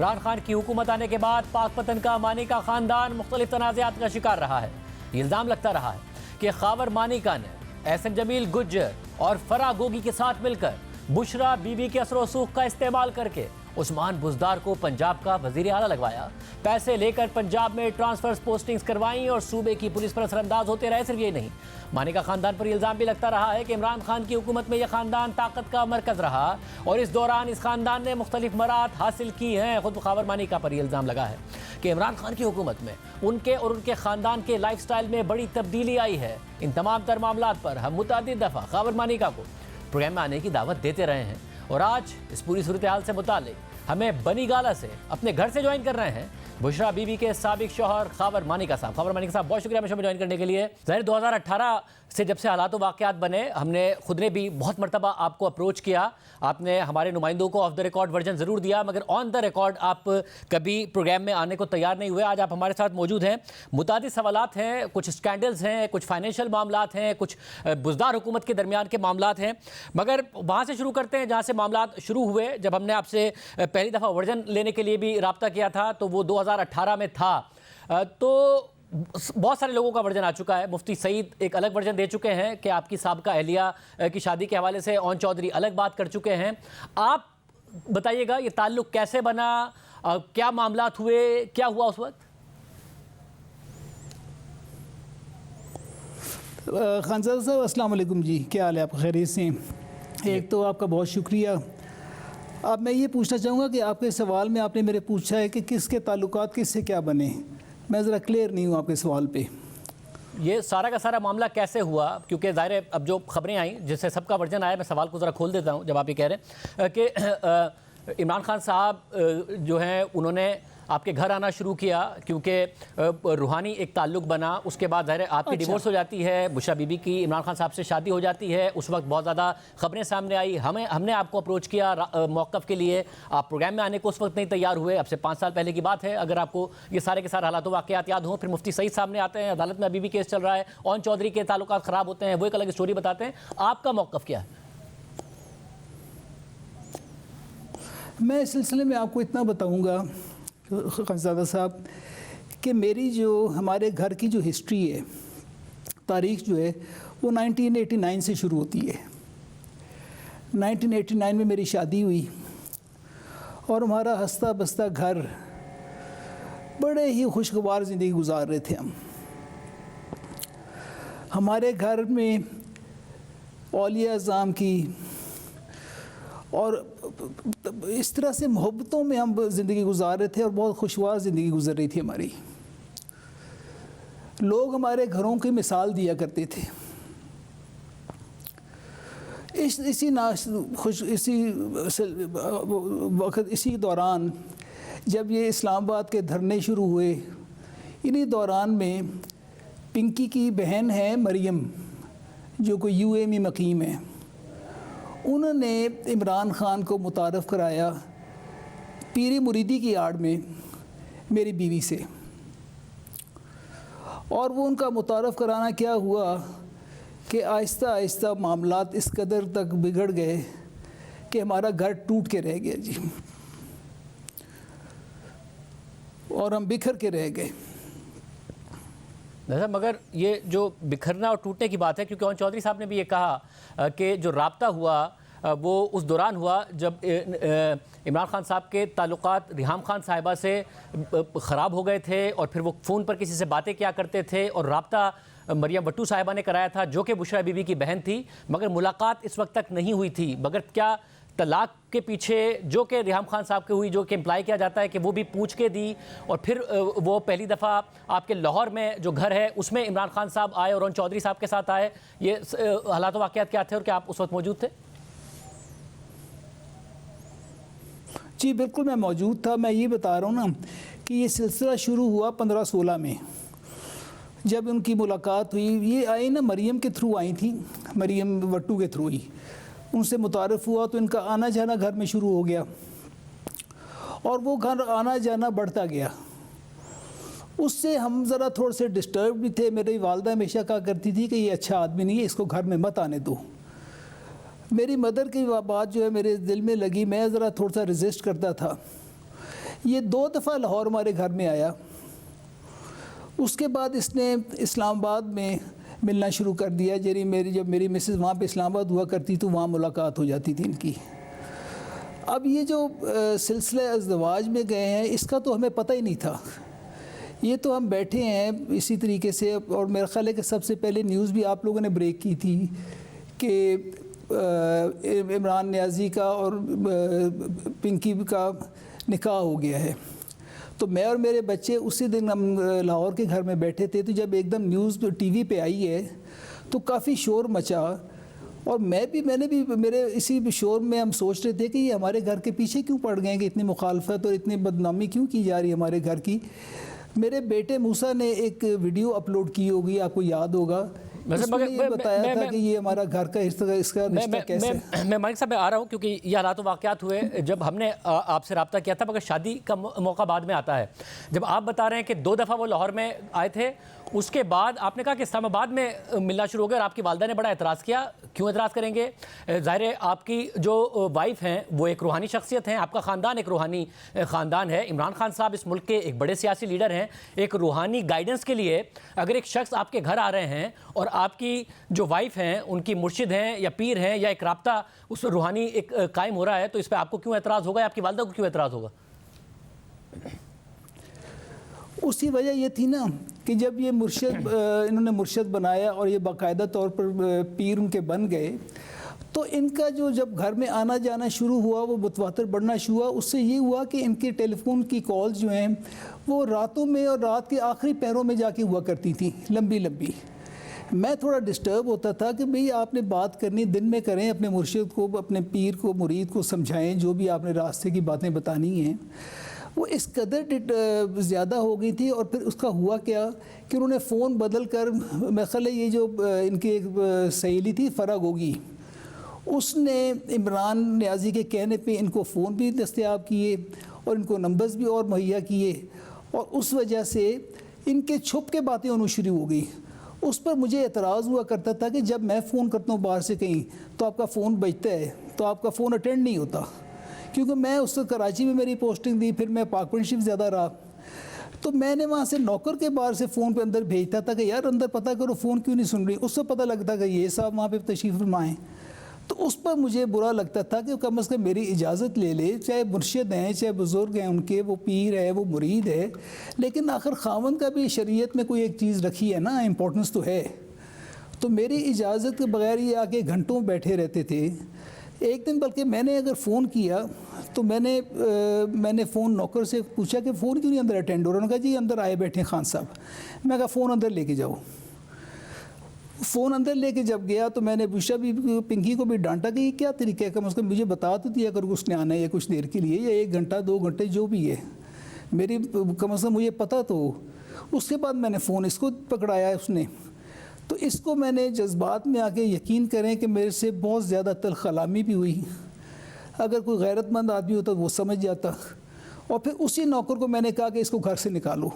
عمران خان کی حکومت آنے کے بعد پاک پتن کا مانی کا خاندان مختلف تنازعات کا شکار رہا ہے۔ یہ الزام لگتا رہا ہے کہ خاور مانی کا نے احسن جمیل گجر اور فرا گوگی کے ساتھ مل کر بشرا بی بی کے اثر و رسوخ کا استعمال کر کے عثمان بزدار کو پنجاب کا وزیر اعلیٰ لگوایا، پیسے لے کر پنجاب میں ٹرانسفرز پوسٹنگز کروائیں اور صوبے کی پولیس پر اثر انداز ہوتے رہے۔ صرف یہ نہیں، مانی کا خاندان پر یہ الزام بھی لگتا رہا ہے کہ عمران خان کی حکومت میں یہ خاندان طاقت کا مرکز رہا اور اس دوران اس خاندان نے مختلف مراحل حاصل کی ہیں۔ خود خاور مانی کا پر یہ الزام لگا ہے کہ عمران خان کی حکومت میں ان کے اور ان کے خاندان کے لائف سٹائل میں بڑی تبدیلی آئی ہے۔ ان تمام تر معاملات پر ہم متعدد دفعہ خاور مانی کا کو پروگرام میں آنے کی دعوت دیتے رہے ہیں اور آج اس پوری صورتحال سے متعلق ہمیں بنی گالا سے اپنے گھر سے جوائن کر رہے ہیں بشرا بی بی کے سابق شوہر خاور مانی کا صاحب۔ خاور مانی کا صاحب بہت شکریہ ہمیں جوائن کرنے کے لیے۔ ظاہر 2018 سے جب سے حالات و واقعات بنے، ہم نے خود نے بھی بہت مرتبہ آپ کو اپروچ کیا، آپ نے ہمارے نمائندوں کو آف دا ریکارڈ ورژن ضرور دیا، مگر آن دا ریکارڈ آپ کبھی پروگرام میں آنے کو تیار نہیں ہوئے۔ آج آپ ہمارے ساتھ موجود ہیں، متعدد سوالات ہیں، کچھ اسکینڈلز ہیں، کچھ فائنینشیل معاملات ہیں، کچھ بزدار حکومت کے درمیان کے معاملات ہیں، مگر وہاں سے شروع کرتے ہیں جہاں سے معاملات شروع ہوئے۔ جب ہم نے آپ سے پہلی دفعہ ورژن لینے کے لیے بھی رابطہ کیا تھا تو وہ 2018 میں تھا، تو بہت سارے لوگوں کا ورژن آ چکا ہے۔ مفتی سعید ایک الگ ورژن دے چکے ہیں کہ آپ کی سابقہ اہلیہ کی شادی کے حوالے سے اون چودھری الگ بات کر چکے ہیں۔ آپ بتائیے گا یہ تعلق کیسے بنا، کیا معاملات ہوئے، کیا ہوا اس وقت؟ خانزادہ صاحب السلام علیکم جی، کیا حال ہے آپ؟ خیریت سے؟ ایک تو آپ کا بہت شکریہ۔ اب میں یہ پوچھنا چاہوں گا کہ آپ کے سوال میں آپ نے میرے پوچھا ہے کہ کس کے تعلقات کس سے کیا بنے، میں ذرا کلیئر نہیں ہوں آپ کے سوال پہ۔ یہ سارا کا سارا معاملہ کیسے ہوا؟ کیونکہ ظاہر ہے اب جو خبریں آئیں جس سے سب کا ورژن آیا، میں سوال کو ذرا کھول دیتا ہوں جب آپ یہ کہہ رہے ہیں کہ عمران خان صاحب جو ہیں انہوں نے آپ کے گھر آنا شروع کیا کیونکہ روحانی ایک تعلق بنا، اس کے بعد ظاہر ہے آپ کی ڈیورس ہو جاتی ہے، بشرا بی بی کی عمران خان صاحب سے شادی ہو جاتی ہے، اس وقت بہت زیادہ خبریں سامنے آئی، ہم نے آپ کو اپروچ کیا موقف کے لیے، آپ پروگرام میں آنے کو اس وقت نہیں تیار ہوئے، اب سے 5 سال پہلے کی بات ہے اگر آپ کو یہ سارے کے سارے حالات و واقعات یاد ہوں۔ پھر مفتی سعید سامنے آتے ہیں، عدالت میں ابھی بھی کیس چل رہا ہے، اون چودھری کے تعلقات خراب ہوتے ہیں، وہ ایک الگ اسٹوری بتاتے ہیں۔ آپ کا موقف کیا ہے؟ میں اس سلسلے میں آپ کو اتنا بتاؤں گا خانزادہ صاحب کہ میری جو ہمارے گھر کی جو ہسٹری ہے، تاریخ جو ہے وہ 1989 سے شروع ہوتی ہے۔ 1989 میں میری شادی ہوئی اور ہمارا ہنستا بستا گھر، بڑے ہی خوشگوار زندگی گزار رہے تھے ہم۔ ہمارے گھر میں اولیاء اعظام کی اور اس طرح سے محبتوں میں ہم زندگی گزار رہے تھے اور بہت خوشگوار زندگی گزر رہی تھی ہماری۔ لوگ ہمارے گھروں کی مثال دیا کرتے تھے۔ اسی دوران جب یہ اسلام آباد کے دھرنے شروع ہوئے، انہی دوران میں پنکی کی بہن ہے مریم جو کوئی یو اے میں مقیم ہے، انہوں نے عمران خان کو متعارف کرایا پیری مریدی کی آڑ میں میری بیوی سے، اور وہ ان کا متعارف کرانا کیا ہوا کہ آہستہ آہستہ معاملات اس قدر تک بگڑ گئے کہ ہمارا گھر ٹوٹ کے رہ گیا جی، اور ہم بکھر کے رہ گئے۔ مگر یہ جو بکھرنا اور ٹوٹنے کی بات ہے، کیونکہ اون چودھری صاحب نے بھی یہ کہا کہ جو رابطہ ہوا وہ اس دوران ہوا جب عمران خان صاحب کے تعلقات ریحام خان صاحبہ سے خراب ہو گئے تھے اور پھر وہ فون پر کسی سے باتیں کیا کرتے تھے، اور رابطہ مریم بٹو صاحبہ نے کرایا تھا جو کہ بشرا بی بی کی بہن تھی، مگر ملاقات اس وقت تک نہیں ہوئی تھی۔ مگر کیا طلاق کے پیچھے جو کہ ریحام خان صاحب کی ہوئی، جو کہ امپلائی کیا جاتا ہے کہ وہ بھی پوچھ کے دی، اور پھر وہ پہلی دفعہ آپ کے لاہور میں جو گھر ہے اس میں عمران خان صاحب آئے اور اون چودھری صاحب کے ساتھ آئے، یہ حالات و واقعات کیا تھے اور کیا آپ اس وقت موجود تھے؟ جی بالکل میں موجود تھا۔ میں یہ بتا رہا ہوں نا کہ یہ سلسلہ شروع ہوا 15-16 میں، جب ان کی ملاقات ہوئی۔ یہ آئی نا مریم کے تھرو آئی تھیں، مریم وٹو کے تھرو ہی ان سے متعارف ہوا، تو ان کا آنا جانا گھر میں شروع ہو گیا اور وہ گھر آنا جانا بڑھتا گیا۔ اس سے ہم ذرا تھوڑے سے ڈسٹرب بھی تھے۔ میری والدہ ہمیشہ کہا کرتی تھی کہ یہ اچھا آدمی نہیں ہے، اس کو گھر میں مت آنے دو۔ میری مدر کی بات جو ہے میرے دل میں لگی، میں ذرا تھوڑا سا ریزسٹ کرتا تھا، یہ 2 دفعہ لاہور ہمارے گھر میں آیا. اس کے بعد اس نے اسلام آباد میں ملنا شروع کر دیا. جب میری مسز وہاں پہ اسلام آباد ہوا کرتی تو وہاں ملاقات ہو جاتی تھی ان کی. اب یہ جو سلسلہ ازدواج میں گئے ہیں اس کا تو ہمیں پتہ ہی نہیں تھا. یہ تو ہم بیٹھے ہیں اسی طریقے سے, اور میرا خیال ہے کہ سب سے پہلے نیوز بھی آپ لوگوں نے بریک کی تھی کہ عمران نیازی کا اور پنکی کا نکاح ہو گیا ہے. تو میں اور میرے بچے اسی دن ہم لاہور کے گھر میں بیٹھے تھے, تو جب ایک دم نیوز ٹی وی پہ آئی ہے تو کافی شور مچا, اور میں نے بھی میرے اسی شور میں ہم سوچ رہے تھے کہ یہ ہمارے گھر کے پیچھے کیوں پڑ گئے, کہ اتنی مخالفت اور اتنی بدنامی کیوں کی جا رہی ہے ہمارے گھر کی. میرے بیٹے موسیٰ نے ایک ویڈیو اپلوڈ کی ہوگی, آپ کو یاد ہوگا, اس میں یہ بتایا تھا کہ یہ ہمارا گھر کا اس کا رشتہ کیسے. میں مالک صاحب میں آ رہا ہوں کیونکہ یہ حالات و واقعات ہوئے جب ہم نے آپ سے رابطہ کیا تھا, مگر شادی کا موقع بعد میں آتا ہے. جب آپ بتا رہے ہیں کہ 2 دفعہ وہ لاہور میں آئے تھے, اس کے بعد آپ نے کہا کہ اسلام آباد میں ملنا شروع ہو گیا, اور آپ کی والدہ نے بڑا اعتراض کیا. کیوں اعتراض کریں گے؟ ظاہر ہے آپ کی جو وائف ہیں وہ ایک روحانی شخصیت ہیں, آپ کا خاندان ایک روحانی خاندان ہے. عمران خان صاحب اس ملک کے ایک بڑے سیاسی لیڈر ہیں. ایک روحانی گائیڈنس کے لیے اگر ایک شخص آپ کے گھر آ رہے ہیں اور آپ کی جو وائف ہیں ان کی مرشد ہیں یا پیر ہیں یا ایک رابطہ اس میں روحانی ایک قائم ہو رہا ہے, تو اس پہ آپ کو کیوں اعتراض ہوگا, یا آپ کی والدہ کو کیوں اعتراض ہوگا؟ اسی وجہ یہ تھی نا کہ جب یہ مرشد انہوں نے مرشد بنایا اور یہ باقاعدہ طور پر پیر ان کے بن گئے, تو ان کا جو جب گھر میں آنا جانا شروع ہوا وہ متواتر بڑھنا شروع ہوا. اس سے یہ ہوا کہ ان کے ٹیلی فون کی کالز جو ہیں وہ راتوں میں اور رات کے آخری پہروں میں جا کے ہوا کرتی تھیں, لمبی لمبی. میں تھوڑا ڈسٹرب ہوتا تھا کہ بھئی آپ نے بات کرنی دن میں کریں, اپنے مرشد کو, اپنے پیر کو, مرید کو سمجھائیں, جو بھی آپ نے راستے کی باتیں بتانی ہیں. وہ اس قدر زیادہ ہو گئی تھی. اور پھر اس کا ہوا کیا کہ انہوں نے فون بدل کر, میں خیال ہے یہ جو ان کی ایک سہیلی تھی فرا گوگی, اس نے عمران نیازی کے کہنے پہ ان کو فون بھی دستیاب کیے اور ان کو نمبرز بھی اور مہیا کیے, اور اس وجہ سے ان کے چھپ کے باتیں انہوں شروع ہو گئی. اس پر مجھے اعتراض ہوا کرتا تھا کہ جب میں فون کرتا ہوں باہر سے کہیں تو آپ کا فون بجتا ہے, تو آپ کا فون اٹینڈ نہیں ہوتا, کیونکہ میں اس سے کراچی میں میری پوسٹنگ دی, پھر میں پاک پنڈ شریف زیادہ رہا. تو میں نے وہاں سے نوکر کے باہر سے فون پہ اندر بھیجتا تھا کہ یار اندر پتہ کرو فون کیوں نہیں سن رہی. اس سے پتہ لگتا کہ یہ صاحب وہاں پہ تشریف فرما ہیں. تو اس پر مجھے برا لگتا تھا کہ کم از کم میری اجازت لے لے, چاہے مرشد ہیں, چاہے بزرگ ہیں ان کے, وہ پیر ہے, وہ مرید ہے, لیکن آخر خاوند کا بھی شریعت میں کوئی ایک چیز رکھی ہے نا, امپورٹنس تو ہے. تو میری اجازت کے بغیر یہ آ کے گھنٹوں بیٹھے رہتے تھے. ایک دن بلکہ میں نے اگر فون کیا تو میں نے فون نوکر سے پوچھا کہ فون کیوں نہیں اندر اٹینڈ ہو رہا. انہوں نے کہا جی اندر آئے بیٹھے خان صاحب. میں کہا فون اندر لے کے جاؤ. فون اندر لے کے جب گیا تو میں نے پوچھا بھی, پنکی کو بھی ڈانٹا کہ یہ کیا طریقہ ہے, کم از کم مجھے بتا تو دیا اگر اس نے آنا ہے کچھ دیر کے لیے, یا 1 گھنٹہ 2 گھنٹے جو بھی ہے, میری کم از کم مجھے پتہ تو. اس کے بعد میں نے فون اس کو پکڑایا اس نے. تو اس کو میں نے جذبات میں آ کے, یقین کریں کہ میرے سے بہت زیادہ تلخ کلامی بھی ہوئی. اگر کوئی غیرت مند آدمی ہوتا وہ سمجھ جاتا. اور پھر اسی نوکر کو میں نے کہا کہ اس کو گھر سے نکالو.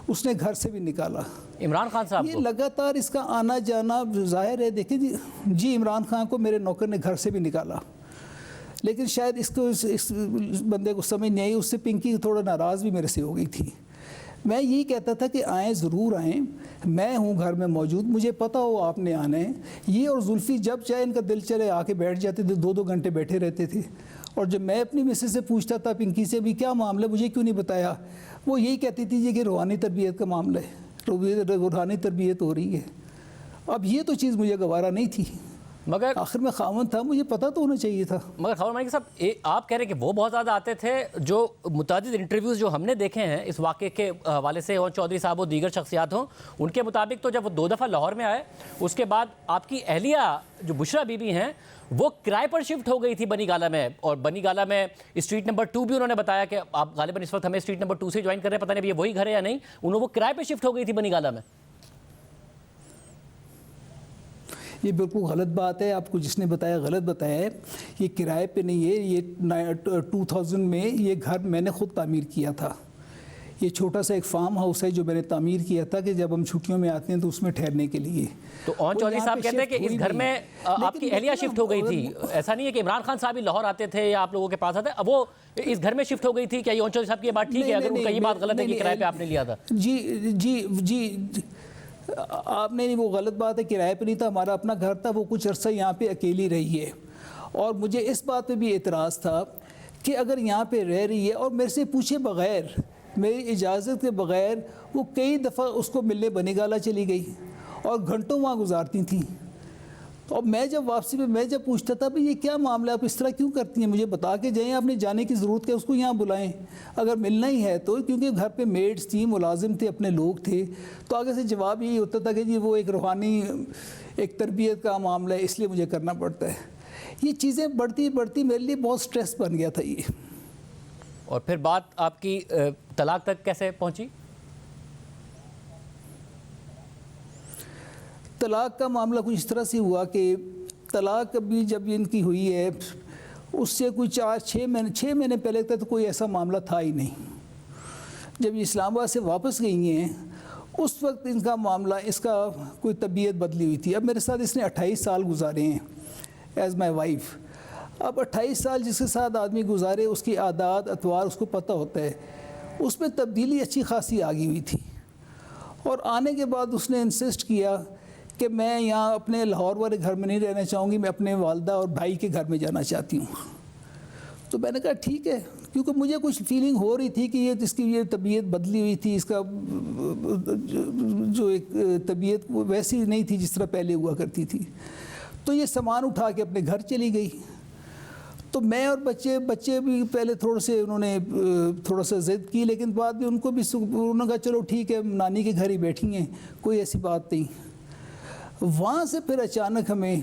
اس نے گھر سے بھی نکالا. عمران خان صاحب یہ لگاتار اس کا آنا جانا ظاہر ہے. دیکھیں جی عمران خان کو میرے نوکر نے گھر سے بھی نکالا, لیکن شاید اس بندے کو سمجھ نہیں آئی. اس سے پنکی تھوڑا ناراض بھی میرے سے ہو گئی تھی. میں یہی کہتا تھا کہ آئیں, ضرور آئیں, میں ہوں گھر میں موجود, مجھے پتہ ہو آپ نے آنا ہے. یہ اور زلفی جب چاہے ان کا دل چلے آ کے بیٹھ جاتے تھے, 2 گھنٹے بیٹھے رہتے تھے. اور جب میں اپنی مسز سے پوچھتا تھا پنکی سے بھی کیا معاملہ, مجھے کیوں نہیں بتایا, وہ یہی کہتی تھی جی کہ روحانی تربیت کا معاملہ ہے, روحانی تربیت ہو رہی ہے. اب یہ تو چیز مجھے گوارا نہیں تھی, مگر آخر میں خاوند تھا, مجھے پتہ تو ہونا چاہیے تھا. مگر خبر مالک صاحب آپ کہہ رہے ہیں کہ وہ بہت زیادہ آتے تھے. جو متعدد انٹرویوز جو ہم نے دیکھے ہیں اس واقعے کے حوالے سے, اور چودھری صاحب و دیگر شخصیات ہوں, ان کے مطابق تو جب وہ 2 دفعہ لاہور میں آئے, اس کے بعد آپ کی اہلیہ جو بشرا بی بی ہیں وہ کرائے پر شفٹ ہو گئی تھی بنی گالہ میں. اور بنی گالہ میں اسٹریٹ نمبر 2 بھی انہوں نے بتایا کہ آپ غالباً اس وقت ہمیں اسٹریٹ نمبر 2 سے جوائن کر رہے ہیں, پتہ نہیں یہ وہی گھر ہے یا نہیں. انہوں وہ کرائے پہ شفٹ ہو گئی تھی بنی گالہ میں. یہ بالکل غلط بات ہے. آپ کو جس نے بتایا غلط بتایا ہے. یہ کرائے پہ نہیں ہے. یہ 2000 میں یہ گھر میں نے خود تعمیر کیا تھا. یہ چھوٹا سا ایک فارم ہاؤس ہے جو میں نے تعمیر کیا تھا کہ جب ہم چھٹیوں میں آتے ہیں تو اس میں ٹھہرنے کے لیے. تو اون چودھری صاحب کہتے ہیں کہ اس گھر میں آپ کی اہلیہ شفٹ ہو گئی تھی. ایسا نہیں ہے کہ عمران خان صاحب ہی لاہور آتے تھے یا آپ لوگوں کے پاس آتے. اب وہ اس گھر میں شفٹ ہو گئی تھی؟ کیا یہ چودھری صاحب کی یہ بات ٹھیک ہے؟ اگر ان کا یہ بات غلط ہے کہ کرائے پہ آپ نے لیا تھا؟ جی آپ نے نہیں، وہ غلط بات ہے، کرائے پہ نہیں تھا، ہمارا اپنا گھر تھا، وہ کچھ عرصہ یہاں پہ اکیلی رہی ہے. اور مجھے اس بات پہ بھی اعتراض تھا کہ اگر یہاں پہ رہ رہی ہے اور میرے سے پوچھے بغیر، میری اجازت کے بغیر، وہ کئی دفعہ اس کو ملنے بنی گالا چلی گئی اور گھنٹوں وہاں گزارتی تھیں. اور میں جب واپسی پہ میں جب پوچھتا تھا بھئی یہ کیا معاملہ ہے، آپ اس طرح کیوں کرتی ہیں، مجھے بتا کے جائیں، آپ نے جانے کی ضرورت ہے، اس کو یہاں بلائیں اگر ملنا ہی ہے تو. کیونکہ گھر پہ میڈس تھیں، ملازم تھے، اپنے لوگ تھے، تو آگے سے جواب یہی ہوتا تھا کہ جی وہ ایک روحانی ایک تربیت کا معاملہ ہے، اس لیے مجھے کرنا پڑتا ہے. یہ چیزیں بڑھتی بڑھتی میرے لیے بہت سٹریس بن گیا تھا یہ. اور پھر بات آپ کی طلاق تک کیسے پہنچی؟ طلاق کا معاملہ کچھ اس طرح سے ہوا کہ طلاق ابھی جب ان کی ہوئی ہے اس سے کوئی 6 مہینے پہلے تک تو کوئی ایسا معاملہ تھا ہی نہیں. جب یہ اسلام آباد سے واپس گئی ہیں اس وقت ان کا معاملہ، اس کا کوئی طبیعت بدلی ہوئی تھی. اب میرے ساتھ اس نے 28 سال گزارے ہیں ایز مائی وائف. اب 28 سال جس کے ساتھ آدمی گزارے، اس کی عادات اطوار اس کو پتہ ہوتا ہے. اس میں تبدیلی اچھی خاصی آ گئی ہوئی تھی. اور آنے کے بعد اس نے انسسٹ کیا کہ میں یہاں اپنے لاہور والے گھر میں نہیں رہنا چاہوں گی، میں اپنے والدہ اور بھائی کے گھر میں جانا چاہتی ہوں. تو میں نے کہا ٹھیک ہے، کیونکہ مجھے کچھ فیلنگ ہو رہی تھی کہ یہ اس کی یہ طبیعت بدلی ہوئی تھی، اس کا جو ایک طبیعت ویسی نہیں تھی جس طرح پہلے ہوا کرتی تھی. تو یہ سامان اٹھا کے اپنے گھر چلی گئی. تو میں اور بچے بھی پہلے تھوڑے سے انہوں نے تھوڑا سا ضد کی، لیکن بعد میں ان کو بھی انہوں نے کہا چلو ٹھیک ہے، نانی کے گھر ہی بیٹھی ہیں، کوئی ایسی بات نہیں. وہاں سے پھر اچانک ہمیں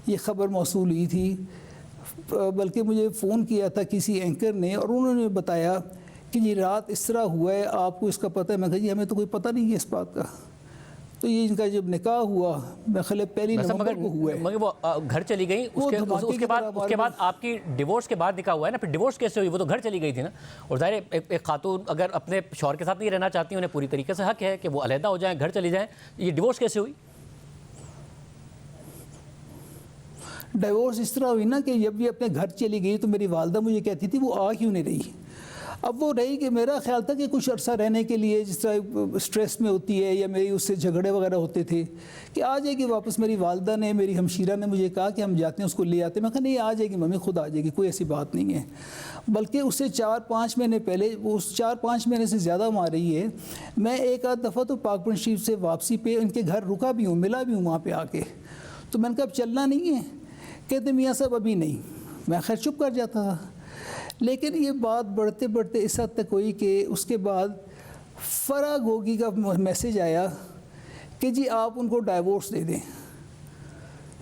یہ خبر موصول ہوئی تھی، بلکہ مجھے فون کیا تھا کسی اینکر نے، اور انہوں نے بتایا کہ یہ رات اس طرح ہوا ہے، آپ کو اس کا پتہ ہے؟ میں کہا جی ہمیں تو کوئی پتہ نہیں ہے اس بات کا. تو یہ ان کا جب نکاح ہوا میں خیال 1 نومبر کو ہوا ہے. مگر وہ گھر چلی گئی، اس کے بعد آپ کی ڈیورس کے بعد نکاح ہوا ہے نا. پھر ڈیورس کیسے ہوئی؟ وہ تو گھر چلی گئی تھی نا. اور ظاہر ایک خاتون اگر اپنے شوہر کے ساتھ نہیں رہنا چاہتی، انہیں پوری طریقے سے حق ہے کہ وہ علیحدہ ہو جائیں، گھر چلی جائیں. یہ ڈیورس کیسے ہوئی؟ ڈیورس اس طرح ہوئی نا کہ جب یہ اپنے گھر چلی گئی تو میری والدہ مجھے کہتی تھی وہ آ کیوں نہیں رہی. اب وہ رہی کہ میرا خیال تھا کہ کچھ عرصہ رہنے کے لیے، جس طرح سٹریس میں ہوتی ہے یا میری اس سے جھگڑے وغیرہ ہوتے تھے، کہ آ جائے گی واپس. میری والدہ نے، میری ہمشیرہ نے مجھے کہا کہ ہم جاتے ہیں اس کو لے آتے ہیں. میں کہا نہیں، آ جائے گی ممی، خود آ جائے گی، کوئی ایسی بات نہیں ہے. بلکہ اس سے 4-5 مہینے پہلے، اس 4-5 مہینے سے زیادہ وہاں رہی ہے. میں ایک آدھ دفعہ تو پاک پرن شریف سے واپسی پہ ان کے گھر رکا بھی ہوں، ملا بھی ہوں وہاں پہ آ کے. تو میں نے کہا اب چلنا نہیں ہے؟ کہتے میاں صاحب ابھی نہیں. میں خیر چپ کر جاتا تھا. لیکن یہ بات بڑھتے بڑھتے اس حد تک ہوئی کہ اس کے بعد فرا گوگی کا میسج آیا کہ جی آپ ان کو ڈائیورس دے دیں.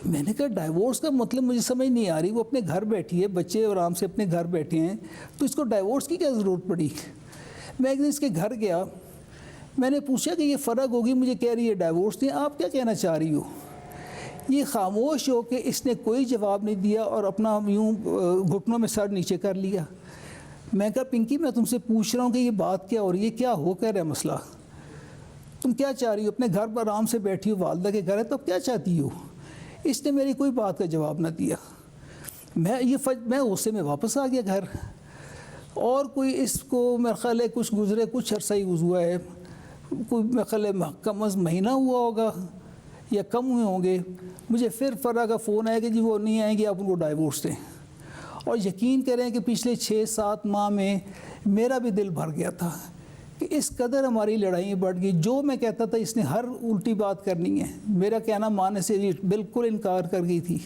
میں نے کہا ڈائیورس کا مطلب مجھے سمجھ نہیں آ رہی. وہ اپنے گھر بیٹھی ہے، بچے آرام سے اپنے گھر بیٹھے ہیں، تو اس کو ڈائیورس کی کیا ضرورت پڑی؟ میں ایک دن اس کے گھر گیا، میں نے پوچھا کہ یہ فرا گوگی مجھے کہہ رہی ہے ڈائیورس دیں، آپ کیا کہنا چاہ رہی ہو؟ یہ خاموش ہو کہ اس نے کوئی جواب نہیں دیا اور اپنا یوں گھٹنوں میں سر نیچے کر لیا. میں کہا پنکی میں تم سے پوچھ رہا ہوں کہ یہ بات کیا ہو رہی ہے، کیا ہو کہہ رہا ہے مسئلہ؟ تم کیا چاہ رہی ہو؟ اپنے گھر پر آرام سے بیٹھی ہو، والدہ کے گھر ہے، تو اب کیا چاہتی ہو؟ اس نے میری کوئی بات کا جواب نہ دیا. میں غصے میں واپس آ گیا گھر. اور کوئی اس کو میرے خیال ہے کچھ عرصہ ہی ہوا ہے، کوئی میرے خیال ہے کم از مہینہ ہوا ہوگا یا کم ہوئے ہوں گے. مجھے پھر فرا کا فون آیا کہ جی وہ نہیں آئیں گے، آپ ان کو ڈائیورس دیں. اور یقین کریں کہ پچھلے 6-7 ماہ میں میرا بھی دل بھر گیا تھا کہ اس قدر ہماری لڑائیں بڑھ گئی. جو میں کہتا تھا اس نے ہر الٹی بات کرنی ہے، میرا کہنا ماننے سے بالکل انکار کر گئی تھی.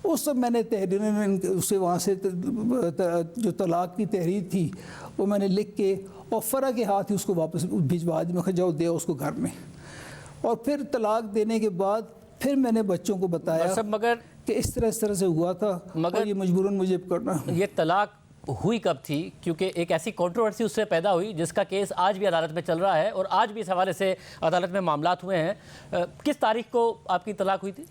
اس وقت میں نے اسے وہاں سے جو طلاق کی تحریر تھی وہ میں نے لکھ کے اور فرا کے ہاتھ ہی اس کو واپس بھجوا دی. میں کہا جاؤ دے اس کو گھر میں. اور پھر طلاق دینے کے بعد پھر میں نے بچوں کو بتایا مگر کہ اس طرح سے ہوا تھا، اور یہ مجبوراً مجھے کرنا. یہ طلاق ہوئی کب تھی؟ کیونکہ ایک ایسی کنٹروورسی اس سے پیدا ہوئی جس کا کیس آج بھی عدالت میں چل رہا ہے، اور آج بھی اس حوالے سے عدالت میں معاملات ہوئے ہیں. کس تاریخ کو آپ کی طلاق ہوئی تھی؟